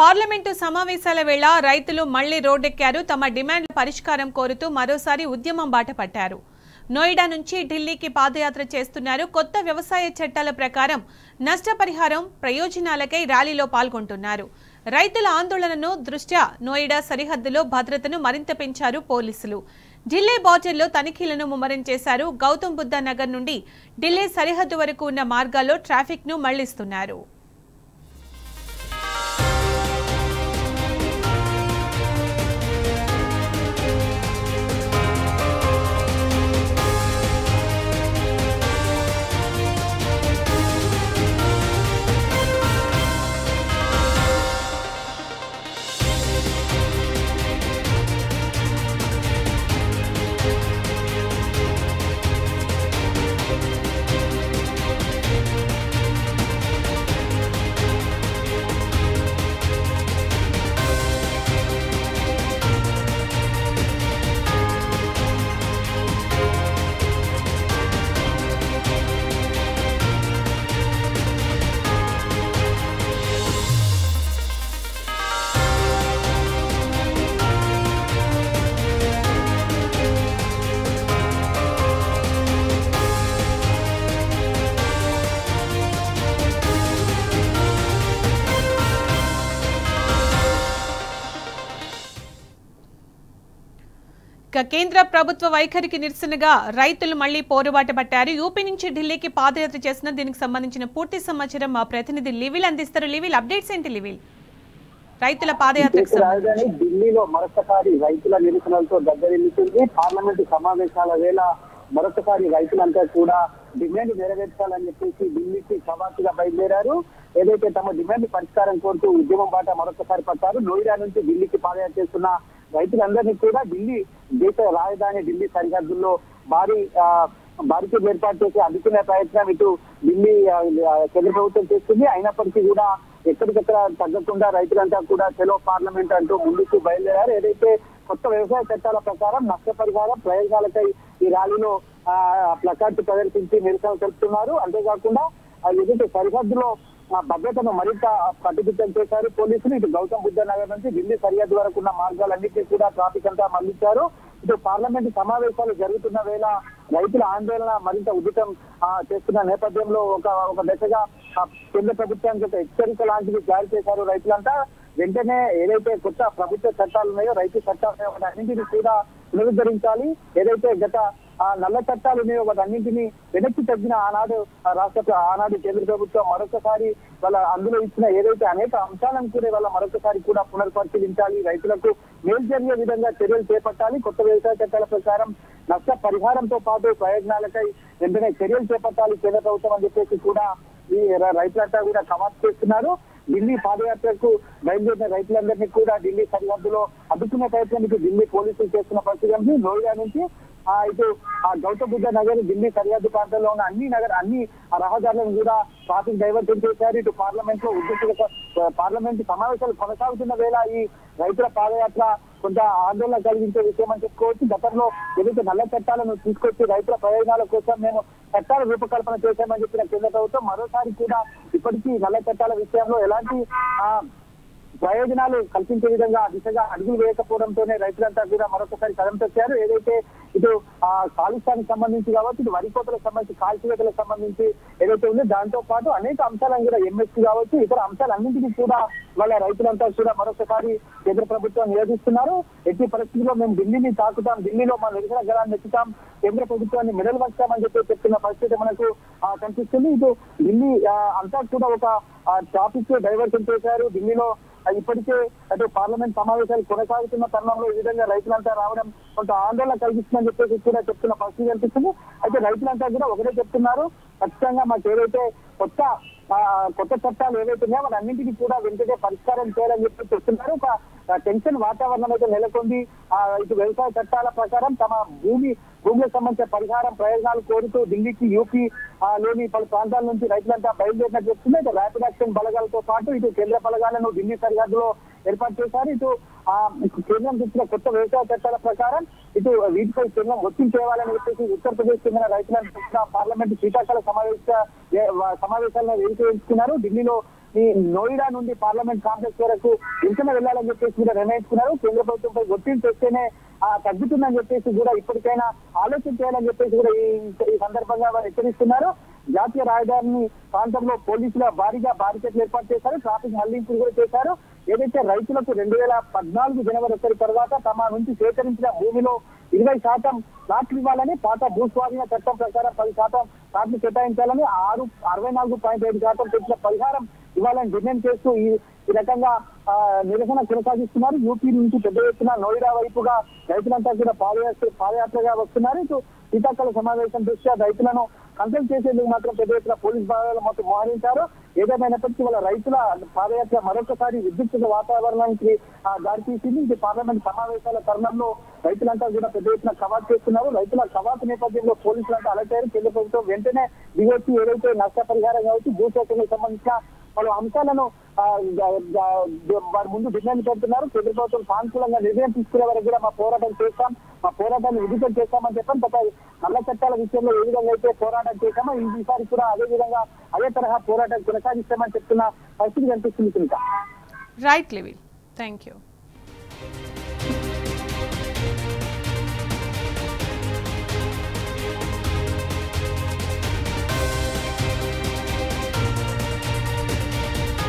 Parliament సమావేశాల వేళ రైతులు మళ్లీ రోడ్డెక్కారు. తమ డిమాండ్ల పరిష్కారం కోరుతూ మరోసారి ఉద్యమం బాట పట్టారు. నోయిడా నుంచి ఢిల్లీకి పాదయాత్ర చేస్తున్నారు. కొత్త వ్యవసాయ చట్టాల ప్రకారం నష్టపరిహారం ప్రయోజనాలకై ర్యాలీలో పాల్గొంటున్నారు. రైతుల ఆందోళనను దృష్ట్యా నోయిడా సరిహద్దులో భద్రతను మరింత పెంచారు పోలీసులు. ఢిల్లీ బార్డర్లో తనిఖీలను ముమ్మరం చేశారు. గౌతమ్ బుద్ధ నగర్ నుండి ఢిల్లీ సరిహద్దు వరకు ఉన్న మార్గాల్లో ట్రాఫిక్ ను మళ్లిస్తున్నారు. కేంద్ర ప్రభుత్వ వైఖరికి నిరసనగా రైతులు మళ్లీ పోరుబాట పట్టారు. యూపీ నుంచి ఢిల్లీకి పాదయాత్ర చేసిన దీనికి సంబంధించిన పూర్తి సమాచారం మా ప్రతినిధి లివిల్ అందిస్తారు. లివిల్, అప్డేట్స్ ఏంటి? లివిల్, రైతుల పాదయాత్రకు రాజధాని ఢిల్లీలో మరొకసారి రైతుల నిరసనలతో దద్దరిల్లుతుంది. పార్లమెంటు సమావేశాల వేళ మరొకసారి రైతులంతా కూడా డిమాండ్ నెరవేర్చాలని చెప్పేసి ఢిల్లీకి కవాతుగా బయలుదేరారు. ఏదైతే తమ డిమాండ్ పరిష్కారం కోరుతూ ఉద్యమం బాట మరొకసారి పట్టారు. నోయిడా నుంచి ఢిల్లీకి పాదయాత్ర చేస్తున్న రైతులందరినీ కూడా ఢిల్లీ దేశ రాజధాని ఢిల్లీ సరిహద్దుల్లో బారికేడ్ ఏర్పాటు చేసి అడ్డుకునే ప్రయత్నం ఇటు ఢిల్లీ కేంద్ర ప్రభుత్వం చేస్తుంది. అయినప్పటికీ కూడా ఎక్కడికక్కడ తగ్గకుండా రైతులంతా కూడా చలో పార్లమెంట్ అంటూ ముందుకు బయలుదేరారు. ఏదైతే కొత్త వ్యవసాయ చట్టాల ప్రకారం నష్టపరిహారం ప్రయోజనాలకై ఈ ర్యాలీలో ప్లకార్డు ప్రదర్శించి నిరసన తెలుపుతున్నారు. అంతేకాకుండా ఏదైతే సరిహద్దులో భద్రతను మరింత కట్టుదిట్టం చేశారు పోలీసులు. ఇటు గౌతమ్ బుద్ధ నగర్ నుంచి ఢిల్లీ సరిహద్దు వరకు ఉన్న మార్గాలన్నింటినీ కూడా ట్రాఫిక్ అంతా మళ్లించారు. ఇటు పార్లమెంటు సమావేశాలు జరుగుతున్న వేళ రైతుల ఆందోళన మరింత ఉధృతం చేస్తున్న నేపథ్యంలో ఒక దశగా కేంద్ర ప్రభుత్వానికి ఒక హెచ్చరిక లాంటిది జారీ చేశారు రైతులంతా. వెంటనే ఏదైతే కొత్త ప్రభుత్వ చట్టాలు ఉన్నాయో, రైతు చట్టాలు ఉన్నాయో వాటన్నింటినీ కూడా పునరుద్ధరించాలి. ఏదైతే గత నల్ల చట్టాలు ఉన్నాయో వాటన్నింటినీ వెనక్కి తగ్గిన ఆనాడు కేంద్ర ప్రభుత్వం మరొకసారి వాళ్ళ అందులో ఇచ్చిన ఏదైతే అనేక అంశాలను కూడా వాళ్ళ మరొకసారి కూడా పునర్పరిశీలించాలి. రైతులకు మేలు జరిగే విధంగా చర్యలు చేపట్టాలి. కొత్త వ్యవసాయ చట్టాల ప్రకారం నష్ట పరిహారంతో పాటు ప్రయోజనాలకై వెంటనే చర్యలు చేపట్టాలి కేంద్ర ప్రభుత్వం అని చెప్పేసి కూడా ఈ రైతులంతా కూడా కవాతు చేస్తున్నారు. ఢిల్లీ పాదయాత్రకు బయలుదేరిన రైతులందరినీ కూడా ఢిల్లీ సరిహద్దులో అడ్డుకునే ప్రయత్నం ఇటు ఢిల్లీ పోలీసులు చేస్తున్న పరిస్థితి. నోయిడా నుంచి ఇటు గౌతమ్ బుద్ధ నగర్ ఢిల్లీ సరిహద్దు ప్రాంతంలో ఉన్న అన్ని రహదారులను కూడా ట్రాఫిక్ డైవర్షన్ చేశారు. ఇటు పార్లమెంటు సమావేశాలు కొనసాగుతున్న వేళ ఈ రైతుల పాదయాత్ర కొంత ఆందోళన కలిగించే విషయం అని చెప్పుకోవచ్చు. గతంలో ఏదైతే నల్ల చట్టాలను తీసుకొచ్చి రైతుల ప్రయోజనాల కోసం మేము చట్టాల రూపకల్పన చేశామని చెప్పిన కేంద్ర ప్రభుత్వం మరోసారి కూడా ఇప్పటికీ నల్ల చట్టాల విషయంలో ఎలాంటి ప్రయోజనాలు కల్పించే విధంగా దిశగా అడుగులు వేయకపోవడంతోనే రైతులంతా కూడా మరొకసారి కదం తొక్కారు. ఏదైతే ఇటు కాలుష్యానికి సంబంధించి కావచ్చు, ఇటు వరి కోతలకు సంబంధించి కాల్చివేతలకు సంబంధించి ఏదైతే ఉందో దాంతో పాటు అనేక అంశాలను కూడా ఎంఎస్పీ కావచ్చు, ఇతర అంశాలన్నింటినీ కూడా వాళ్ళ రైతులంతా కూడా మరొకసారి కేంద్ర ప్రభుత్వం నివేదిస్తున్నారు. ఎట్టి పరిస్థితుల్లో మేము ఢిల్లీని తాకుతాం, ఢిల్లీలో మా నిరసన గలాన్ని ఎత్తుతాం, కేంద్ర ప్రభుత్వాన్ని మెడలు వచ్చామని చెప్పి చెప్తున్న పరిస్థితి మనకు కనిపిస్తుంది. ఇటు ఢిల్లీ అంతా కూడా ఒక ట్రాఫిక్ డైవర్షన్ చేశారు. ఢిల్లీలో ఇప్పటికే అటు పార్లమెంట్ సమావేశాలు కొనసాగుతున్న తరుణంలో ఈ విధంగా రైతులంతా రావడం కొంత ఆందోళన కలిగిస్తుందని చెప్పేసి కూడా చెప్తున్న పరిస్థితి కనిపిస్తుంది. అయితే రైతులంతా కూడా ఒకటే చెప్తున్నారు, ఖచ్చితంగా మాకు ఏదైతే కొత్త చట్టాలు ఏవైతే ఉన్నాయో వాటన్నింటినీ కూడా వెంటనే పరిష్కారం చేయాలని చెప్పి చెప్తున్నారు. ఒక టెన్షన్ వాతావరణం అయితే నెలకొంది. ఇటు వ్యవసాయ చట్టాల ప్రకారం తమ భూములకు సంబంధించిన పరిహారం ప్రయోజనాలు కోరుతూ ఢిల్లీకి యూపీ లోని పలు ప్రాంతాల నుంచి రైతులంతా బయలుదేరినట్టు చెప్తుంది. ఇటు ర్యాపిడ్ యాక్షన్ బలగాలతో పాటు ఇటు కేంద్ర బలగాలను ఢిల్లీ సరిహద్దులో ఏర్పాటు చేశారు. ఇటు కేంద్రం తెచ్చిన కొత్త వ్యవసాయ చట్టాల ప్రకారం ఇటు వీటిపై కేంద్రం ఒత్తిడి తేవాలని చెప్పేసి ఉత్తరప్రదేశ్ చెందిన రైతులను పార్లమెంటు శీతాకాల సమావేశాలను వేదిక ఎంచుకున్నారు. ఢిల్లీలో ఈ నోయిడా నుండి పార్లమెంట్ కాంప్లెక్స్ వరకు ఇంకనే వెళ్ళాలని చెప్పేసి కూడా నిర్ణయించుకున్నారు. కేంద్ర ప్రభుత్వంపై ఒత్తిడి తెస్తేనే తగ్గుతుందని చెప్పేసి కూడా ఇప్పటికైనా ఆలోచన చేయాలని చెప్పేసి కూడా ఈ సందర్భంగా వారు హెచ్చరిస్తున్నారు. జాతీయ రాజధాని ప్రాంతంలో పోలీసుల భారీగా బారికేట్లు ఏర్పాటు చేశారు. ట్రాఫిక్ మళ్లింపులు కూడా చేశారు. ఏదైతే రైతులకు 2014 జనవరి 1 తర్వాత తమ నుంచి సేకరించిన భూమిలో 20% ప్లాట్లు ఇవ్వాలని, పాత భూస్వాధీన చట్టం ప్రకారం 10% ప్లాట్లు కేటాయించాలని, 64.5% పెంచిన పరిహారం ఇవ్వాలని డిమాండ్ చేస్తూ ఈ రకంగా నిరసన కొనసాగిస్తున్నారు. యూపీ నుంచి పెద్ద ఎత్తున నోయిడా వైపుగా రైతులంతా కూడా పాదయాత్రగా వస్తున్నారు. ఇటు శీతాకాల సమావేశం దృష్ట్యా రైతులను కంట్రోల్ చేసేందుకు మాత్రం పెద్ద ఎత్తున పోలీస్ బలగాలు మొత్తం మోహరించారు. ఏదేమైనప్పటికీ వాళ్ళ రైతుల పాదయాత్ర మరొకసారి విద్యుత్ వాతావరణానికి దారితీసింది. ఇది పార్లమెంట్ సమావేశాల తరుణంలో రైతులంతా కూడా పెద్ద ఎత్తున కవాతు చేస్తున్నారు. రైతుల కవాతు నేపథ్యంలో పోలీసులంతా అలర్ట్ అయ్యారు. కేంద్ర ప్రభుత్వం వెంటనే దిగొచ్చి ఏదైతే నష్టపరిహారం కావచ్చు, భూసేకరణకు సంబంధించిన పలు అంశాలను వారి ముందు డిమాండ్ పెడుతున్నారు. కేంద్ర ప్రభుత్వం సానుకూలంగా నిర్ణయం తీసుకునే వరకు కూడా మా పోరాటం చేస్తాం, మా పోరాటాన్ని విధితం చేస్తామని చెప్పాం. నల్ల చట్టాల విషయంలో ఏ విధంగా అయితే పోరాటం చేశామో ఈసారి కూడా అదే విధంగా అదే తరహా పోరాటం కొనసాగిస్తామని చెప్తున్న పరిస్థితి కనిపిస్తుంది. సునీత. రైట్ లివిల్, థ్యాంక్ యూ.